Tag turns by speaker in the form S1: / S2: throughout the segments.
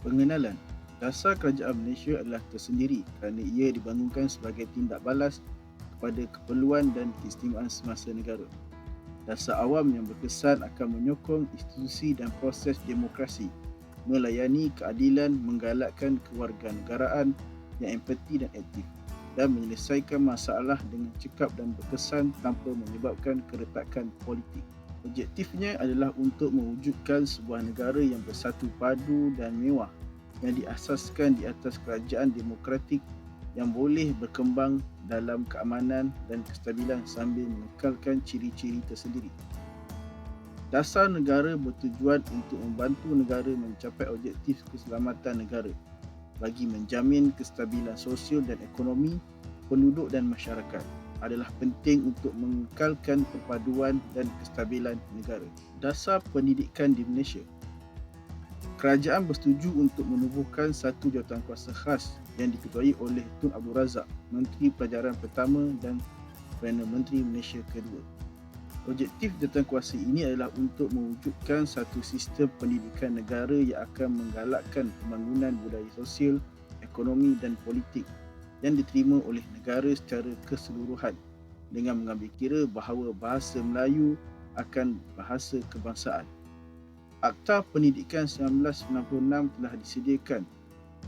S1: Pengenalan. Dasar kerajaan Malaysia adalah tersendiri kerana ia dibangunkan sebagai tindak balas kepada keperluan dan keistimewaan semasa negara. Dasar awam yang berkesan akan menyokong institusi dan proses demokrasi, melayani keadilan, menggalakkan kewarganegaraan yang empati dan aktif, dan menyelesaikan masalah dengan cekap dan berkesan tanpa menyebabkan keretakan politik. Objektifnya adalah untuk mewujudkan sebuah negara yang bersatu padu dan mewah yang diasaskan di atas kerajaan demokratik yang boleh berkembang dalam keamanan dan kestabilan sambil mengekalkan ciri-ciri tersendiri. Dasar negara bertujuan untuk membantu negara mencapai objektif keselamatan negara bagi menjamin kestabilan sosial dan ekonomi penduduk dan masyarakat adalah penting untuk mengekalkan perpaduan dan kestabilan negara. Dasar pendidikan di Malaysia. Kerajaan bersetuju untuk menubuhkan satu jawatankuasa khas yang diketuai oleh Tun Abdul Razak, Menteri Pelajaran pertama dan Perdana Menteri Malaysia kedua. Objektif jawatankuasa ini adalah untuk mewujudkan satu sistem pendidikan negara yang akan menggalakkan pembangunan budaya sosial, ekonomi dan politik yang diterima oleh negara secara keseluruhan dengan mengambil kira bahawa bahasa Melayu akan bahasa kebangsaan. Akta Pendidikan 1996 telah disediakan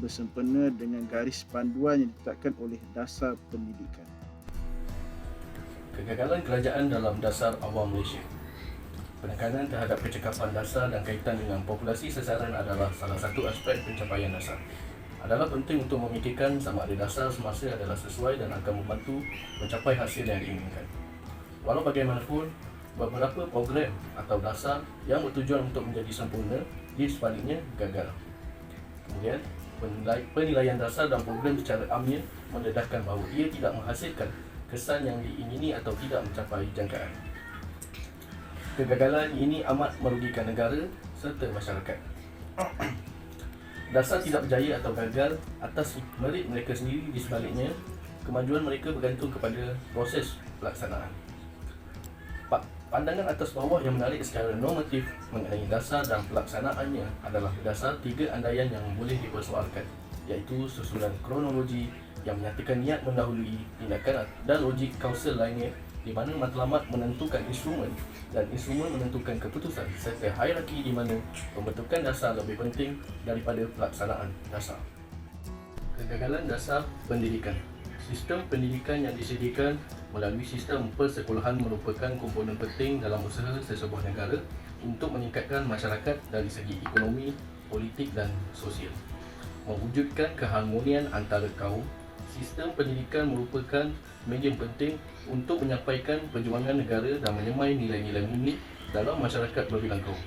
S1: bersempena dengan garis panduan yang ditetapkan oleh Dasar Pendidikan.
S2: Kegagalan kerajaan dalam dasar awam Malaysia. Penekanan terhadap kecekapan dasar dan kaitan dengan populasi sasaran adalah salah satu aspek pencapaian dasar. Adalah penting untuk memikirkan sama ada dasar semasa adalah sesuai dan akan membantu mencapai hasil yang diinginkan. Walau bagaimanapun, beberapa program atau dasar yang bertujuan untuk menjadi sempurna di sebaliknya gagal. Kemudian, penilaian dasar dan program secara amnya mendedahkan bahawa ia tidak menghasilkan kesan yang diingini atau tidak mencapai jangkaan. Kegagalan ini amat merugikan negara serta masyarakat. Dasar tidak berjaya atau gagal atas merit mereka sendiri, di sebaliknya kemajuan mereka bergantung kepada proses pelaksanaan. Pandangan atas bawah yang menarik secara normatif mengenai dasar dan pelaksanaannya adalah berdasar tiga andaian yang boleh dipersoalkan, iaitu susunan kronologi yang menyatakan niat mendahului tindakan dan logik kausal lainnya di mana matlamat menentukan instrumen dan instrumen menentukan keputusan, serta hierarki di mana pembentukan dasar lebih penting daripada pelaksanaan dasar. Kegagalan dasar pendidikan. Sistem pendidikan yang disediakan melalui sistem persekolahan merupakan komponen penting dalam usaha sesebuah negara untuk meningkatkan masyarakat dari segi ekonomi, politik dan sosial. Mewujudkan keharmonian antara kaum, sistem pendidikan merupakan medium penting untuk menyampaikan perjuangan negara dan menyemai nilai-nilai unik dalam masyarakat berbilang kaum.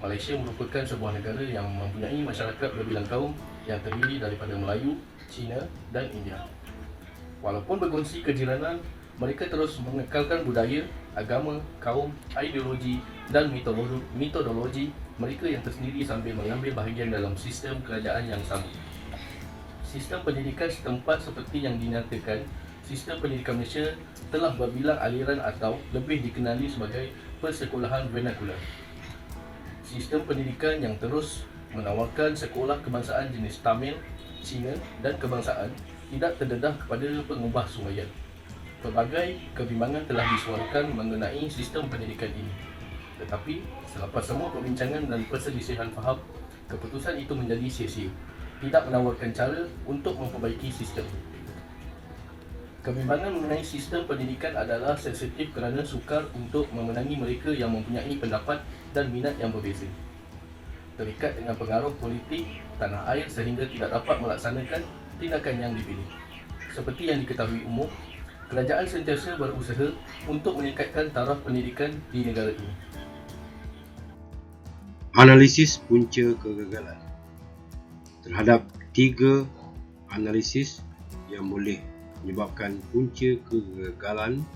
S2: Malaysia merupakan sebuah negara yang mempunyai masyarakat berbilang kaum yang terdiri daripada Melayu, Cina dan India. Walaupun berkongsi kejiranan, mereka terus mengekalkan budaya, agama, kaum, ideologi dan metodologi mereka yang tersendiri sambil mengambil bahagian dalam sistem kerajaan yang sama. Sistem pendidikan setempat seperti yang dinyatakan, sistem pendidikan Malaysia telah berbilang aliran atau lebih dikenali sebagai persekolahan vernakular. Sistem pendidikan yang terus menawarkan sekolah kebangsaan jenis Tamil, Cina dan kebangsaan tidak terdedah kepada pengubah sungayan. Pelbagai kebimbangan telah disuarakan mengenai sistem pendidikan ini. Tetapi, selepas semua perbincangan dan perselisihan faham, keputusan itu menjadi sia-sia, tidak menawarkan cara untuk memperbaiki sistem. Kebimbangan mengenai sistem pendidikan adalah sensitif kerana sukar untuk memenangi mereka yang mempunyai pendapat dan minat yang berbeza. Terikat dengan pengaruh politik tanah air sehingga tidak dapat melaksanakan tindakan yang dipilih. Seperti yang diketahui umum, kerajaan sentiasa berusaha untuk meningkatkan taraf pendidikan di negara ini.
S3: Analisis punca kegagalan. Terhadap tiga analisis yang boleh menyebabkan punca kegagalan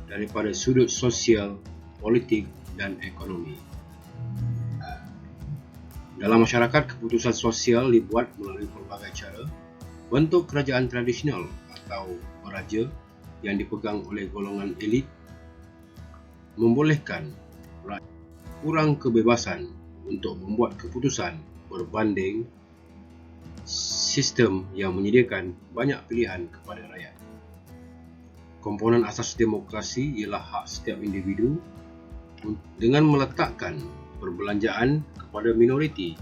S3: daripada sudut sosial, politik dan ekonomi. Dalam masyarakat, keputusan sosial dibuat melalui pelbagai cara. Bentuk kerajaan tradisional atau beraja yang dipegang oleh golongan elit membolehkan rakyat kurang kebebasan untuk membuat keputusan berbanding sistem yang menyediakan banyak pilihan kepada rakyat. Komponen asas demokrasi ialah hak setiap individu dengan meletakkan perbelanjaan kepada minoriti.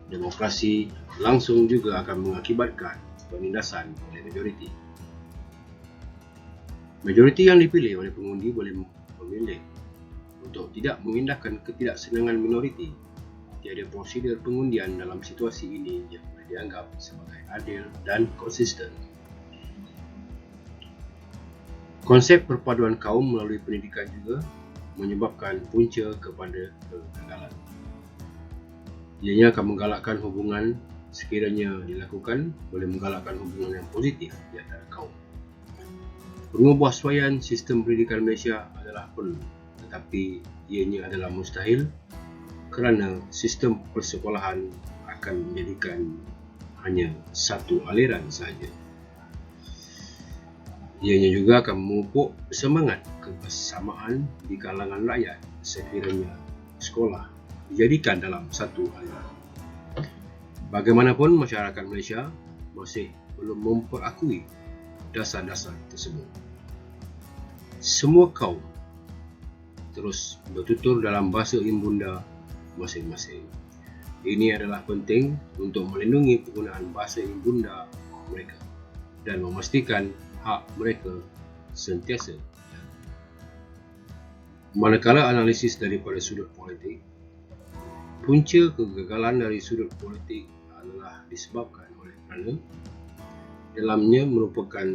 S3: Demokrasi langsung juga akan mengakibatkan penindasan oleh majoriti. Majoriti yang dipilih oleh pengundi boleh memilih untuk tidak mengindahkan ketidaksenangan minoriti. Tiada prosedur pengundian dalam situasi ini yang boleh dianggap sebagai adil dan konsisten. Konsep perpaduan kaum melalui pendidikan juga menyebabkan punca kepada kegagalan. Ianya akan menggalakkan hubungan sekiranya dilakukan boleh menggalakkan hubungan yang positif di antara kaum. Pengubahsuaian sistem pendidikan Malaysia adalah perlu, tetapi ianya adalah mustahil kerana sistem persekolahan akan menjadikan hanya satu aliran sahaja. Ianya juga akan memupuk semangat kebersamaan di kalangan rakyat sekiranya sekolah dijadikan dalam satu aliran. Bagaimanapun, masyarakat Malaysia masih belum memperakui dasar-dasar tersebut. Semua kaum terus bertutur dalam bahasa ibunda masing-masing. Ini adalah penting untuk melindungi penggunaan bahasa ibunda mereka dan memastikan hak mereka sentiasa. Manakala analisis daripada sudut politik, punca kegagalan dari sudut politik adalah disebabkan oleh kerana dalamnya merupakan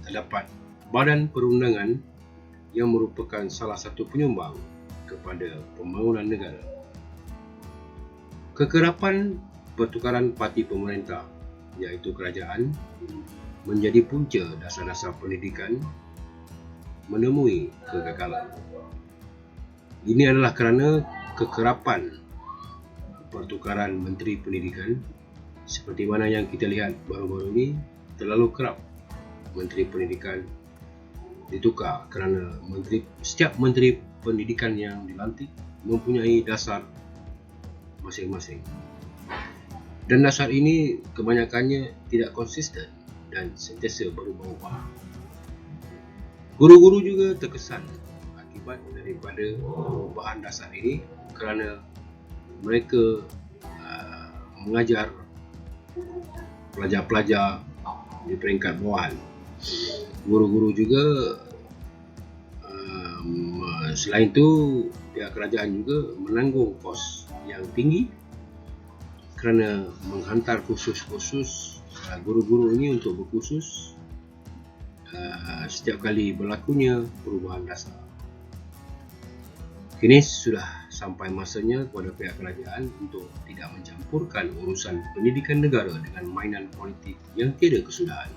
S3: terdapat badan perundangan yang merupakan salah satu penyumbang kepada pembangunan negara. Kekerapan pertukaran parti pemerintah iaitu kerajaan menjadi punca dasar-dasar pendidikan menemui kegagalan. Ini adalah kerana kekerapan pertukaran menteri pendidikan seperti mana yang kita lihat baru-baru ini. Terlalu kerap menteri pendidikan ditukar kerana setiap menteri pendidikan yang dilantik mempunyai dasar masing-masing. Dan dasar ini kebanyakannya tidak konsisten dan sentiasa berubah-ubah. Guru-guru juga terkesan akibat daripada perubahan dasar ini kerana mereka mengajar pelajar-pelajar di peringkat bawahan. Guru-guru juga selain itu pihak kerajaan juga menanggung kos yang tinggi kerana menghantar kursus-kursus guru-guru ini untuk berkursus setiap kali berlakunya perubahan dasar. Kini sudah sampai masanya kepada pihak kerajaan untuk tidak mencampurkan urusan pendidikan negara dengan mainan politik yang tiada kesudahan.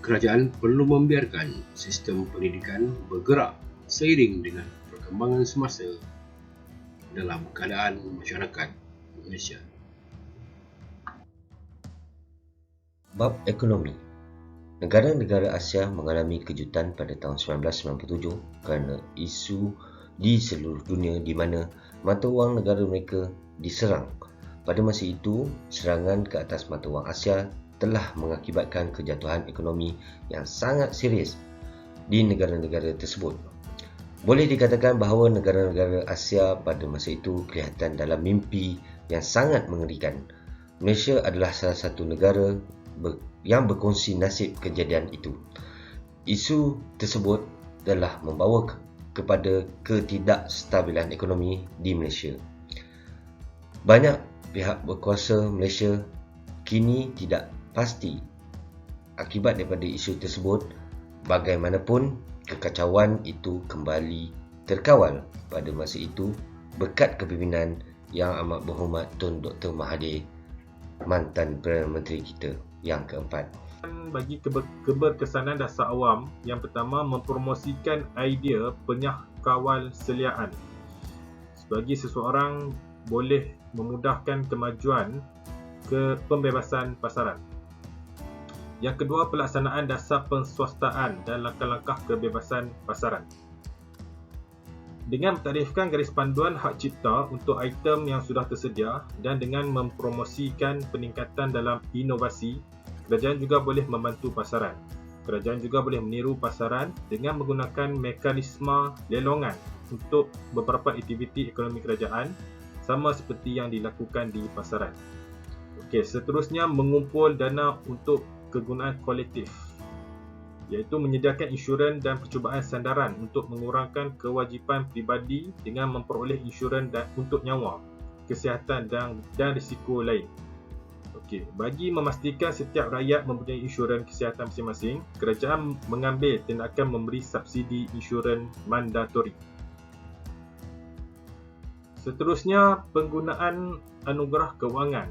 S3: Kerajaan perlu membiarkan sistem pendidikan bergerak seiring dengan perkembangan semasa dalam keadaan masyarakat Malaysia.
S4: Bab ekonomi. Negara-negara Asia mengalami kejutan pada tahun 1997 kerana isu di seluruh dunia di mana mata wang negara mereka diserang. Pada masa itu, serangan ke atas mata wang Asia telah mengakibatkan kejatuhan ekonomi yang sangat serius di negara-negara tersebut. Boleh dikatakan bahawa negara-negara Asia pada masa itu kelihatan dalam mimpi yang sangat mengerikan. Malaysia adalah salah satu negara yang berkongsi nasib kejadian itu. Isu tersebut telah membawa kepada ketidakstabilan ekonomi di Malaysia. Banyak pihak berkuasa Malaysia kini tidak pasti akibat daripada isu tersebut. Bagaimanapun, kekacauan itu kembali terkawal pada masa itu berkat kepimpinan yang amat berhormat Tun Dr. Mahathir, mantan Perdana Menteri kita yang keempat.
S5: Bagi keberkesanan dasar awam, yang pertama mempromosikan idea penyahkawal seliaan. Bagi seseorang boleh memudahkan kemajuan ke pembebasan pasaran. Yang kedua, pelaksanaan dasar penswastaan dan langkah-langkah kebebasan pasaran. Dengan mentarifkan garis panduan hak cipta untuk item yang sudah tersedia dan dengan mempromosikan peningkatan dalam inovasi, kerajaan juga boleh membantu pasaran. Kerajaan juga boleh meniru pasaran dengan menggunakan mekanisme lelongan untuk beberapa aktiviti ekonomi kerajaan, sama seperti yang dilakukan di pasaran. Okey, seterusnya mengumpul dana untuk kegunaan kolektif, iaitu menyediakan insurans dan percubaan sandaran untuk mengurangkan kewajipan peribadi dengan memperoleh insurans untuk nyawa, kesihatan dan risiko lain. Okey, bagi memastikan setiap rakyat mempunyai insurans kesihatan masing-masing, kerajaan mengambil tindakan memberi subsidi insurans mandatori. Seterusnya, penggunaan anugerah kewangan,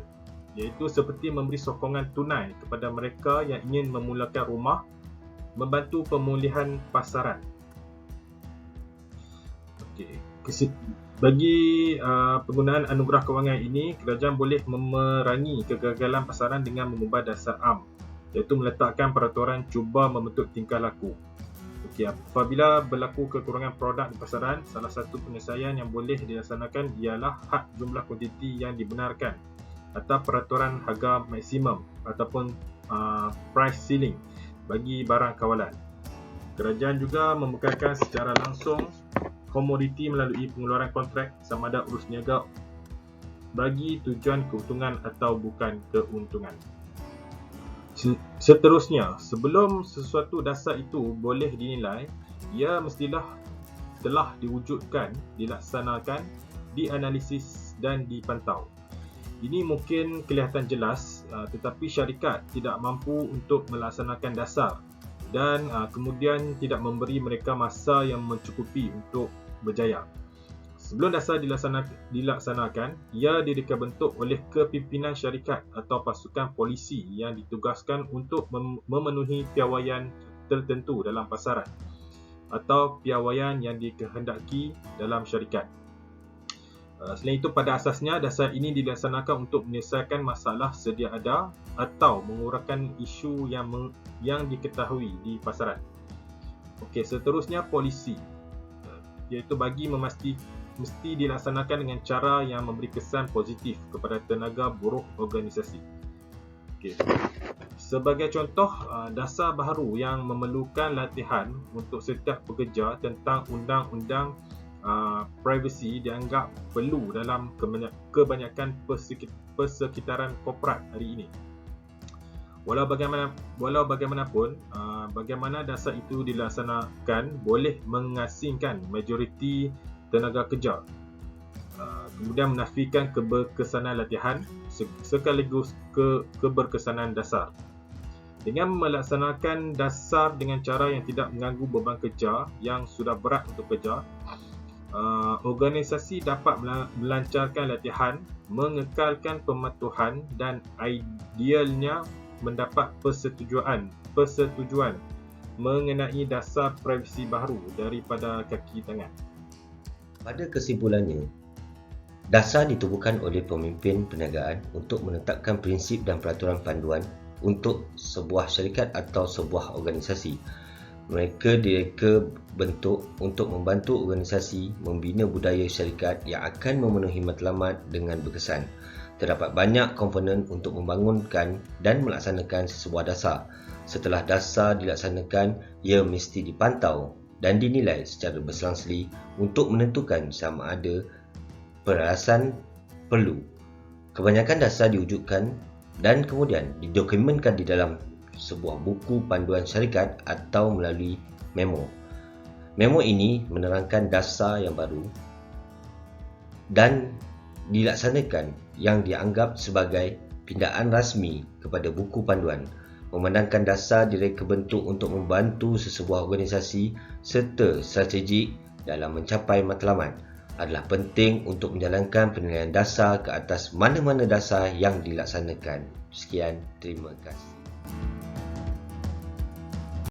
S5: iaitu seperti memberi sokongan tunai kepada mereka yang ingin memulakan rumah, membantu pemulihan pasaran. Okey, bagi penggunaan anugerah kewangan ini, kerajaan boleh memerangi kegagalan pasaran dengan mengubah dasar am, iaitu meletakkan peraturan cuba membentuk tingkah laku. Okey, apabila berlaku kekurangan produk di pasaran, salah satu penyelesaian yang boleh dilaksanakan ialah had jumlah kuantiti yang dibenarkan atau peraturan harga maksimum ataupun price ceiling bagi barang kawalan. Kerajaan juga membekalkan secara langsung komoditi melalui pengeluaran kontrak sama ada urus niaga bagi tujuan keuntungan atau bukan keuntungan. Seterusnya, sebelum sesuatu dasar itu boleh dinilai, ia mestilah telah diwujudkan, dilaksanakan, dianalisis dan dipantau. Ini mungkin kelihatan jelas, tetapi syarikat tidak mampu untuk melaksanakan dasar dan kemudian tidak memberi mereka masa yang mencukupi untuk berjaya. Sebelum dasar dilaksanakan, ia direka bentuk oleh kepimpinan syarikat atau pasukan polisi yang ditugaskan untuk memenuhi piawaian tertentu dalam pasaran atau piawaian yang dikehendaki dalam syarikat. Selain itu, pada asasnya dasar ini dilaksanakan untuk menyelesaikan masalah sedia ada atau mengurangkan isu yang diketahui di pasaran. Okey, seterusnya polisi, iaitu bagi mesti dilaksanakan dengan cara yang memberi kesan positif kepada tenaga buruh organisasi. Okey. Sebagai contoh, dasar baharu yang memerlukan latihan untuk setiap pekerja tentang undang-undang privacy dianggap perlu dalam kebanyakan persekitaran korporat hari ini. Walau bagaimanapun, bagaimana dasar itu dilaksanakan boleh mengasingkan majoriti tenaga kerja, kemudian menafikan keberkesanan latihan sekaligus keberkesanan dasar. Dengan melaksanakan dasar dengan cara yang tidak mengganggu beban kerja yang sudah berat untuk kerja, organisasi dapat melancarkan latihan, mengekalkan pematuhan dan idealnya mendapat persetujuan mengenai dasar privasi baru daripada kaki tangan.
S4: Pada kesimpulannya, dasar ditubuhkan oleh pemimpin perniagaan untuk menetapkan prinsip dan peraturan panduan untuk sebuah syarikat atau sebuah organisasi. Mereka direka bentuk untuk membantu organisasi membina budaya syarikat yang akan memenuhi matlamat dengan berkesan. Terdapat banyak komponen untuk membangunkan dan melaksanakan sebuah dasar. Setelah dasar dilaksanakan, ia mesti dipantau dan dinilai secara berselang-seli untuk menentukan sama ada peralasan perlu. Kebanyakan dasar diwujudkan dan kemudian didokumenkan di dalam sebuah buku panduan syarikat atau melalui memo. Memo ini menerangkan dasar yang baru dan dilaksanakan yang dianggap sebagai pindaan rasmi kepada buku panduan. Memandangkan dasar direka bentuk untuk membantu sesebuah organisasi serta strategik dalam mencapai matlamat adalah penting untuk menjalankan penilaian dasar ke atas mana-mana dasar yang dilaksanakan. Sekian, terima kasih.